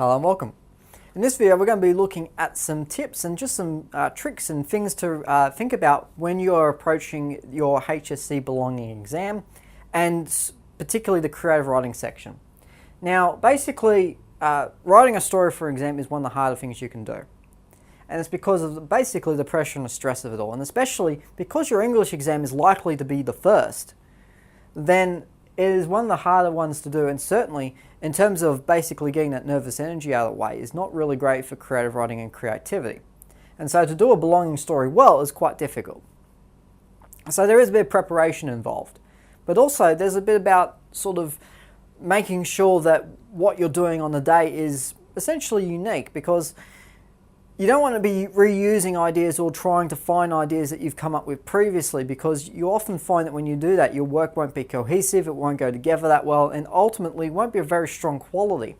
Hello and welcome. In this video we're going to be looking at some tips and just some tricks and things to think about when you're approaching your HSC belonging exam, and particularly the creative writing section. Now basically writing a story for exam is one of the harder things you can do, and it's because of basically the pressure and the stress of it all, and especially because your English exam is likely to be the first, then it is one of the harder ones to do, and certainly in terms of basically getting that nervous energy out of the way is not really great for creative writing and creativity. And so to do a belonging story well is quite difficult. So there is a bit of preparation involved, but also there's a bit about sort of making sure that what you're doing on the day is essentially unique, because you don't want to be reusing ideas or trying to find ideas that you've come up with previously, because you often find that when you do that, your work won't be cohesive, it won't go together that well, and ultimately won't be of very strong quality.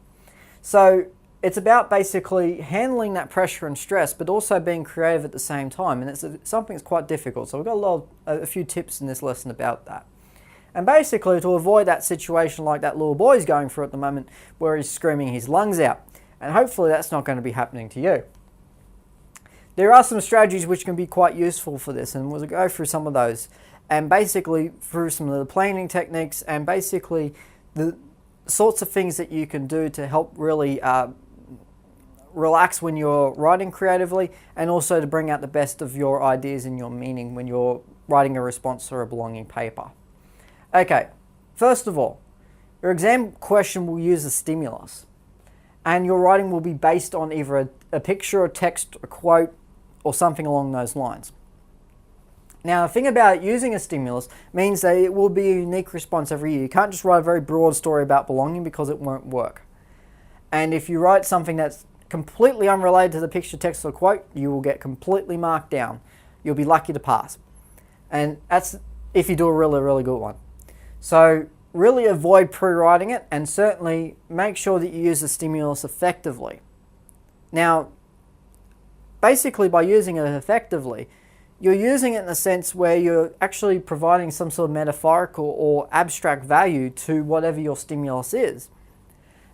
So it's about basically handling that pressure and stress, but also being creative at the same time, and it's something that's quite difficult. So we've got a few tips in this lesson about that. And basically to avoid that situation like that little boy's going through at the moment, where he's screaming his lungs out, and hopefully that's not going to be happening to you. There are some strategies which can be quite useful for this, and we'll go through some of those, and basically through some of the planning techniques, and basically the sorts of things that you can do to help really relax when you're writing creatively, and also to bring out the best of your ideas and your meaning when you're writing a response or a belonging paper. Okay, first of all, your exam question will use a stimulus, and your writing will be based on either a picture, a text, a quote, or something along those lines. Now, the thing about using a stimulus means that it will be a unique response every year. You can't just write a very broad story about belonging, because it won't work. And if you write something that's completely unrelated to the picture, text, or quote, you will get completely marked down. You'll be lucky to pass. And that's if you do a really, really good one. So really avoid pre-writing it, and certainly make sure that you use the stimulus effectively. Now, basically by using it effectively, you're using it in a sense where you're actually providing some sort of metaphorical or abstract value to whatever your stimulus is.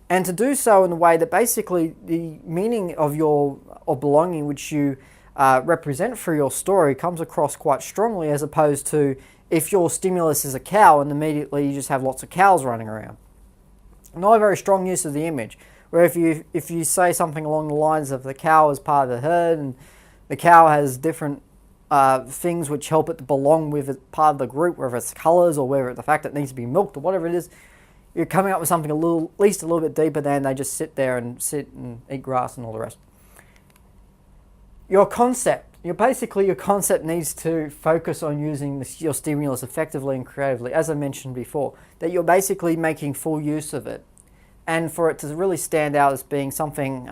And to do so in a way that basically the meaning of your belonging which you represent for your story comes across quite strongly, as opposed to if your stimulus is a cow and immediately you just have lots of cows running around. Not a very strong use of the image. Where if you say something along the lines of the cow is part of the herd, and the cow has different things which help it to belong with it, part of the group, whether it's colours or whether it's the fact that it needs to be milked or whatever it is, you're coming up with something at least a little bit deeper than they just sit and eat grass and all the rest. Your concept needs to focus on using your stimulus effectively and creatively, as I mentioned before, that you're basically making full use of it, and for it to really stand out as being something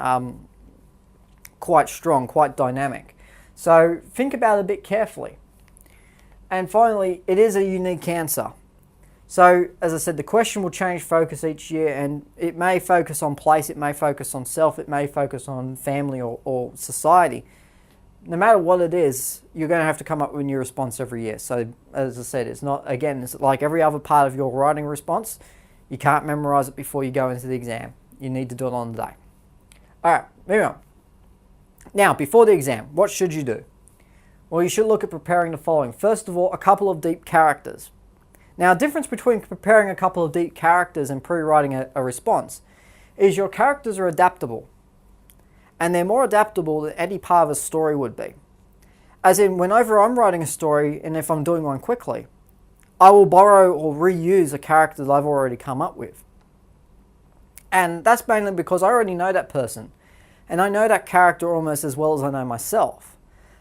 quite strong, quite dynamic. So think about it a bit carefully. And finally, it is a unique answer. So as I said, the question will change focus each year, and it may focus on place, it may focus on self, it may focus on family or society. No matter what it is, you're going to have to come up with a new response every year. So as I said, it's like every other part of your writing response. You can't memorize it before you go into the exam. You need to do it on the day. Alright, moving on. Now, before the exam, what should you do? Well, you should look at preparing the following. First of all, a couple of deep characters. Now, a difference between preparing a couple of deep characters and pre-writing a response is your characters are adaptable. And they're more adaptable than any part of a story would be. As in, whenever I'm writing a story, and if I'm doing one quickly, I will borrow or reuse a character that I've already come up with. And that's mainly because I already know that person. And I know that character almost as well as I know myself.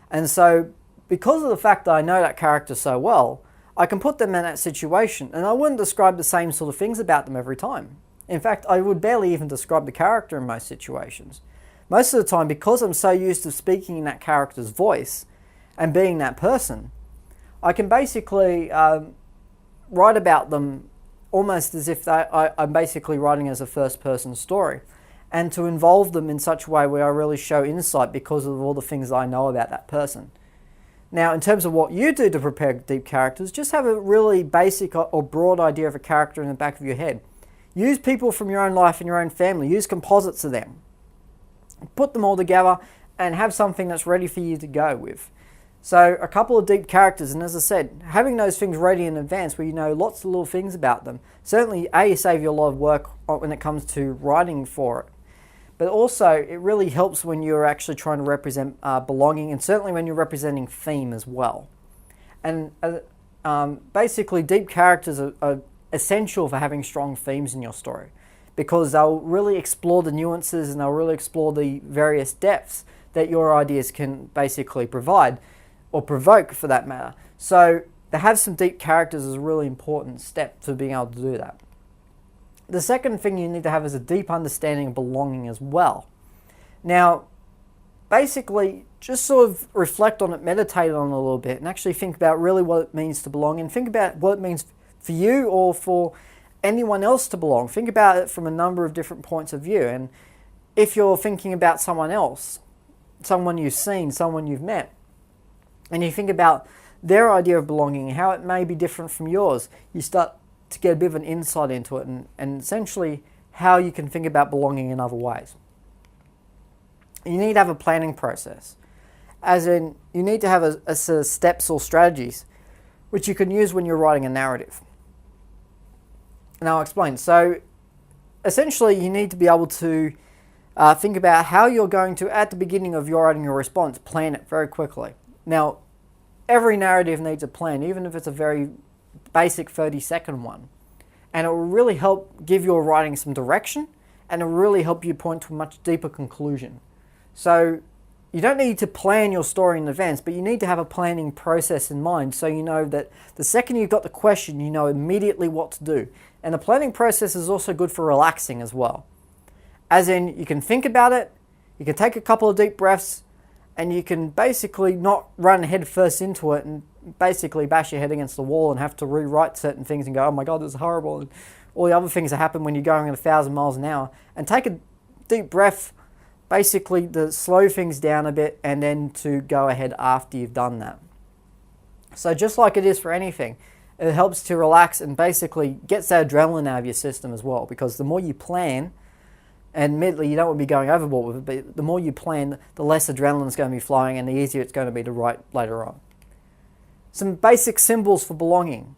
And so, because of the fact that I know that character so well, I can put them in that situation, and I wouldn't describe the same sort of things about them every time. In fact, I would barely even describe the character in most situations. Most of the time, because I'm so used to speaking in that character's voice and being that person, I can basically write about them almost as if I'm basically writing as a first-person story, and to involve them in such a way where I really show insight because of all the things I know about that person. Now, in terms of what you do to prepare deep characters, just have a really basic or broad idea of a character in the back of your head. Use people from your own life and your own family. Use composites of them. put them all together and have something that's ready for you to go with. So a couple of deep characters, and as I said, having those things ready in advance where you know lots of little things about them, certainly save you a lot of work when it comes to writing for it. But also, it really helps when you're actually trying to represent belonging, and certainly when you're representing theme as well. And basically, deep characters are essential for having strong themes in your story, because they'll really explore the nuances and they'll really explore the various depths that your ideas can basically provide, or provoke for that matter. So to have some deep characters is a really important step to being able to do that. The second thing you need to have is a deep understanding of belonging as well. Now, basically, just sort of reflect on it, meditate on it a little bit, and actually think about really what it means to belong, and think about what it means for you or for anyone else to belong. Think about it from a number of different points of view. And if you're thinking about someone else, someone you've seen, someone you've met, and you think about their idea of belonging and how it may be different from yours, you start to get a bit of an insight into it, and essentially how you can think about belonging in other ways. You need to have a planning process, as in you need to have a set of steps or strategies which you can use when you're writing a narrative. And I'll explain. So essentially you need to be able to think about how you're going to, at the beginning of your writing your response, plan it very quickly. Now, every narrative needs a plan, even if it's a very basic 30-second one. And it will really help give your writing some direction, and it will really help you point to a much deeper conclusion. So you don't need to plan your story in advance, but you need to have a planning process in mind, so you know that the second you've got the question, you know immediately what to do. And the planning process is also good for relaxing as well. As in, you can think about it, you can take a couple of deep breaths, and you can basically not run head first into it and basically bash your head against the wall and have to rewrite certain things and go, oh my God, this is horrible, and all the other things that happen when you're going at 1,000 miles an hour. And take a deep breath, basically to slow things down a bit, and then to go ahead after you've done that. So just like it is for anything, it helps to relax and basically gets that adrenaline out of your system as well, because the more you plan, and admittedly you don't want to be going overboard with it, but the more you plan, the less adrenaline is going to be flowing and the easier it's going to be to write later on. Some basic symbols for belonging.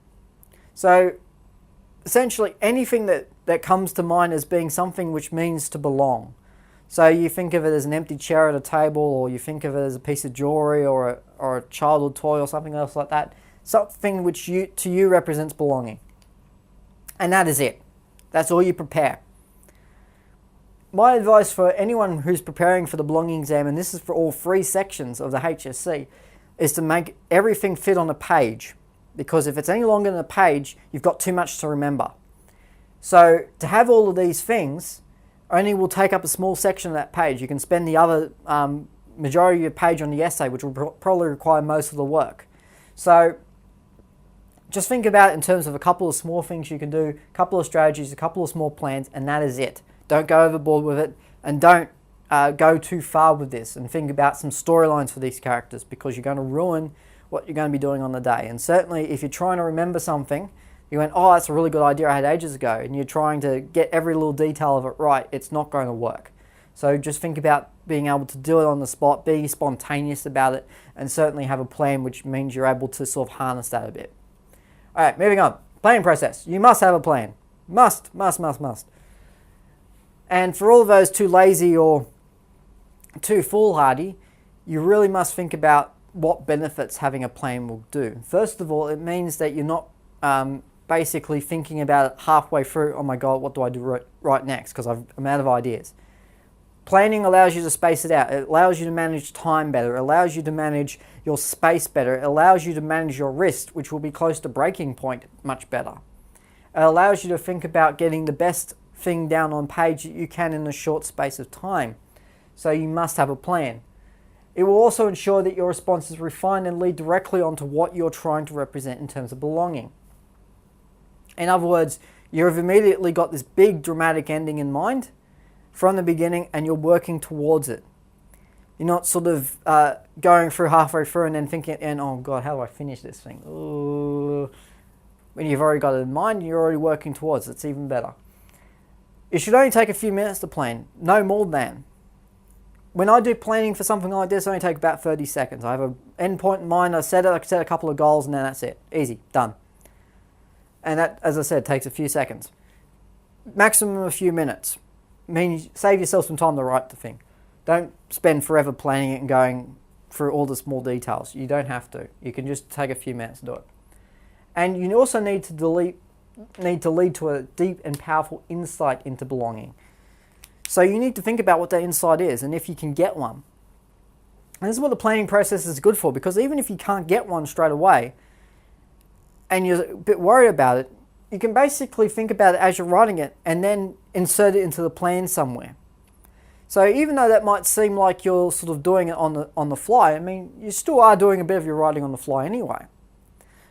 So essentially anything that comes to mind as being something which means to belong. So you think of it as an empty chair at a table, or you think of it as a piece of jewelry or a childhood toy or something else like that. Something which to you represents belonging. And that is it. That's all you prepare. My advice for anyone who's preparing for the belonging exam, and this is for all 3 sections of the HSC, is to make everything fit on a page. Because if it's any longer than a page, you've got too much to remember. So to have all of these things only will take up a small section of that page. You can spend the other majority of your page on the essay, which will probably require most of the work. So just think about it in terms of a couple of small things you can do, a couple of strategies, a couple of small plans, and that is it. Don't go overboard with it, and don't go too far with this, and think about some storylines for these characters, because you're going to ruin what you're going to be doing on the day. And certainly if you're trying to remember something, you went, oh, that's a really good idea I had ages ago, and you're trying to get every little detail of it right, it's not going to work. So just think about being able to do it on the spot, being spontaneous about it, and certainly have a plan, which means you're able to sort of harness that a bit. All right, moving on. Planning process. You must have a plan. Must. And for all of those too lazy or too foolhardy, you really must think about what benefits having a plan will do. First of all, it means that you're not basically thinking about it halfway through, oh my God, what do I do right next, because I'm out of ideas. Planning allows you to space it out. It allows you to manage time better. It allows you to manage your space better. It allows you to manage your wrist, which will be close to breaking point, much better. It allows you to think about getting the best thing down on page that you can in a short space of time. So you must have a plan. It will also ensure that your response is refined and lead directly onto what you're trying to represent in terms of belonging. In other words, you've immediately got this big dramatic ending in mind from the beginning, and you're working towards it. You're not sort of going through halfway through and then thinking, oh God, how do I finish this thing? Ooh. When you've already got it in mind, you're already working towards it. It's even better. It should only take a few minutes to plan, no more than. when I do planning for something like this, it only take about 30 seconds. I have an endpoint in mind, I set a couple of goals, and then that's it. Easy, done. And that, as I said, takes a few seconds. Maximum a few minutes. Save yourself some time to write the thing. Don't spend forever planning it and going through all the small details. You don't have to. You can just take a few minutes to do it. And you also need to lead to a deep and powerful insight into belonging. So you need to think about what that insight is and if you can get one. And this is what the planning process is good for, because even if you can't get one straight away and you're a bit worried about it, you can basically think about it as you're writing it and then insert it into the plan somewhere. So even though that might seem like you're sort of doing it on the fly, I mean, you still are doing a bit of your writing on the fly anyway.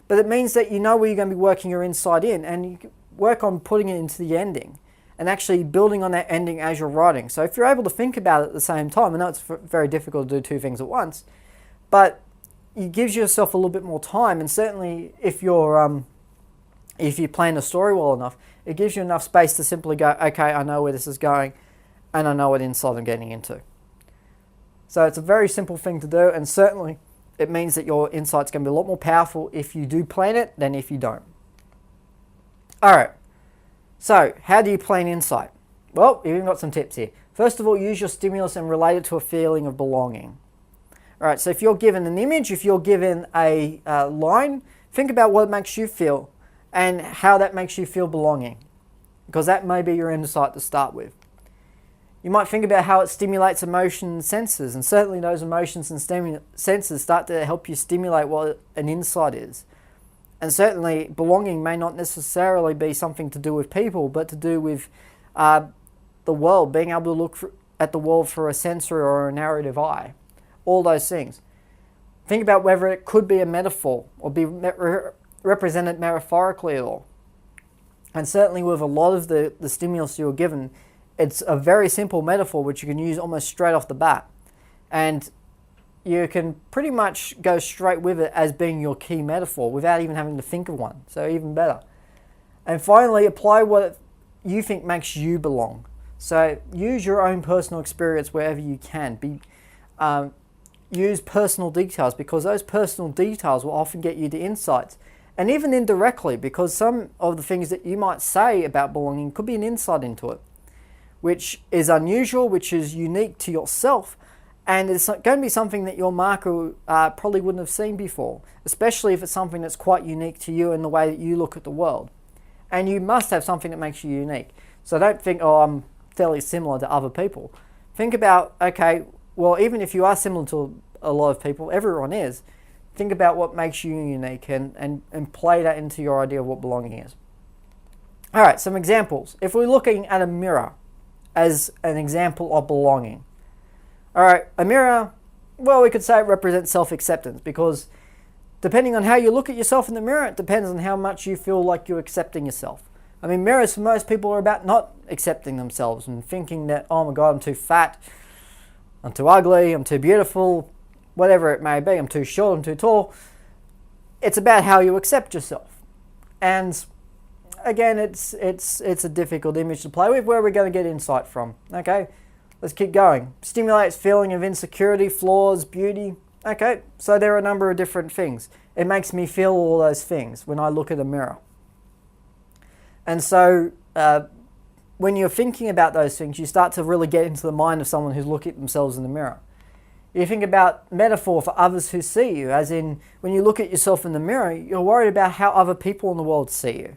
But it means that you know where you're going to be working your insight in, and you can work on putting it into the ending and actually building on that ending as you're writing. So if you're able to think about it at the same time, I know it's very difficult to do two things at once, but it gives yourself a little bit more time. And certainly if you plan the story well enough, it gives you enough space to simply go, okay, I know where this is going, and I know what insight I'm getting into. So it's a very simple thing to do, and certainly it means that your insight's going to be a lot more powerful if you do plan it than if you don't. Alright, so how do you plan insight? Well, you've even got some tips here. First of all, use your stimulus and relate it to a feeling of belonging. Alright, so if you're given an image, if you're given a line, think about what it makes you feel and how that makes you feel belonging, because that may be your insight to start with. You might think about how it stimulates emotion and senses, and certainly those emotions and senses start to help you stimulate what an insight is. And certainly belonging may not necessarily be something to do with people, but to do with the world, being able to look at the world through a sensory or a narrative eye. All those things. Think about whether it could be a metaphor or be represented metaphorically at all. And certainly with a lot of the stimulus you're given, it's a very simple metaphor which you can use almost straight off the bat. And you can pretty much go straight with it as being your key metaphor without even having to think of one. So even better. And finally, apply what you think makes you belong. So use your own personal experience wherever you can. Use personal details, because those personal details will often get you to insights. And even indirectly, because some of the things that you might say about belonging could be an insight into it, which is unusual, which is unique to yourself, and it's going to be something that your marker probably wouldn't have seen before, especially if it's something that's quite unique to you in the way that you look at the world. And you must have something that makes you unique. So don't think, oh, I'm fairly similar to other people. Think about, okay, well, even if you are similar to a lot of people, everyone is, think about what makes you unique and play that into your idea of what belonging is. All right, some examples. If we're looking at a mirror as an example of belonging. All right, a mirror, well, we could say it represents self-acceptance, because depending on how you look at yourself in the mirror, it depends on how much you feel like you're accepting yourself. I mean, mirrors for most people are about not accepting themselves and thinking that, oh my God, I'm too fat, I'm too ugly, I'm too beautiful, whatever it may be, I'm too short, I'm too tall. It's about how you accept yourself. And again, it's a difficult image to play with. Where are we going to get insight from? Okay, let's keep going. Stimulates feeling of insecurity, flaws, beauty. Okay, so there are a number of different things. It makes me feel all those things when I look at a mirror. And so when you're thinking about those things, you start to really get into the mind of someone who's looking at themselves in the mirror. You think about metaphor for others who see you, as in when you look at yourself in the mirror, you're worried about how other people in the world see you.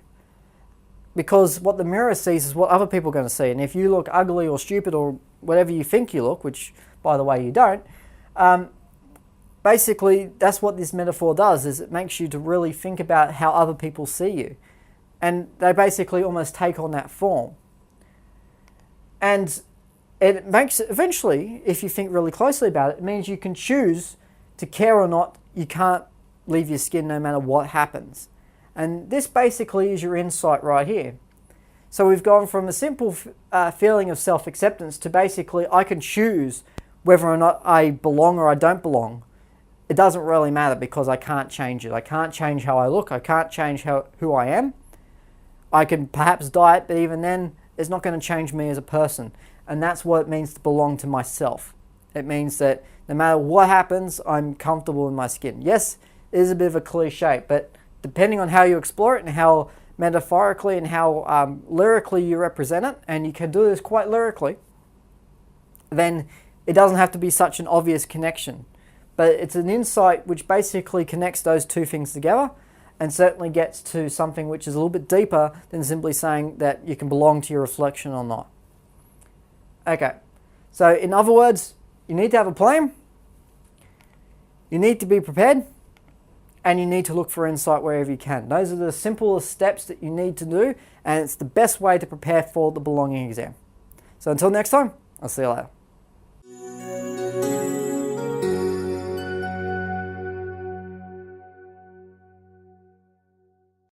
Because what the mirror sees is what other people are going to see. And if you look ugly or stupid or whatever you think you look, which, by the way, you don't, basically that's what this metaphor does, is it makes you to really think about how other people see you. And they basically almost take on that form. And it makes, eventually, if you think really closely about it, it means you can choose to care or not. You can't leave your skin no matter what happens. And this basically is your insight right here. So we've gone from a simple feeling of self-acceptance to basically I can choose whether or not I belong or I don't belong. It doesn't really matter because I can't change it. I can't change how I look. I can't change who I am. I can perhaps diet, but even then, it's not going to change me as a person. And that's what it means to belong to myself. It means that no matter what happens, I'm comfortable in my skin. Yes, it is a bit of a cliche, but depending on how you explore it and how metaphorically and how lyrically you represent it, and you can do this quite lyrically, then it doesn't have to be such an obvious connection. But it's an insight which basically connects those two things together and certainly gets to something which is a little bit deeper than simply saying that you can belong to your reflection or not. Okay, so in other words, you need to have a plan, you need to be prepared, and you need to look for insight wherever you can. Those are the simplest steps that you need to do, and it's the best way to prepare for the belonging exam. So until next time, I'll see you later.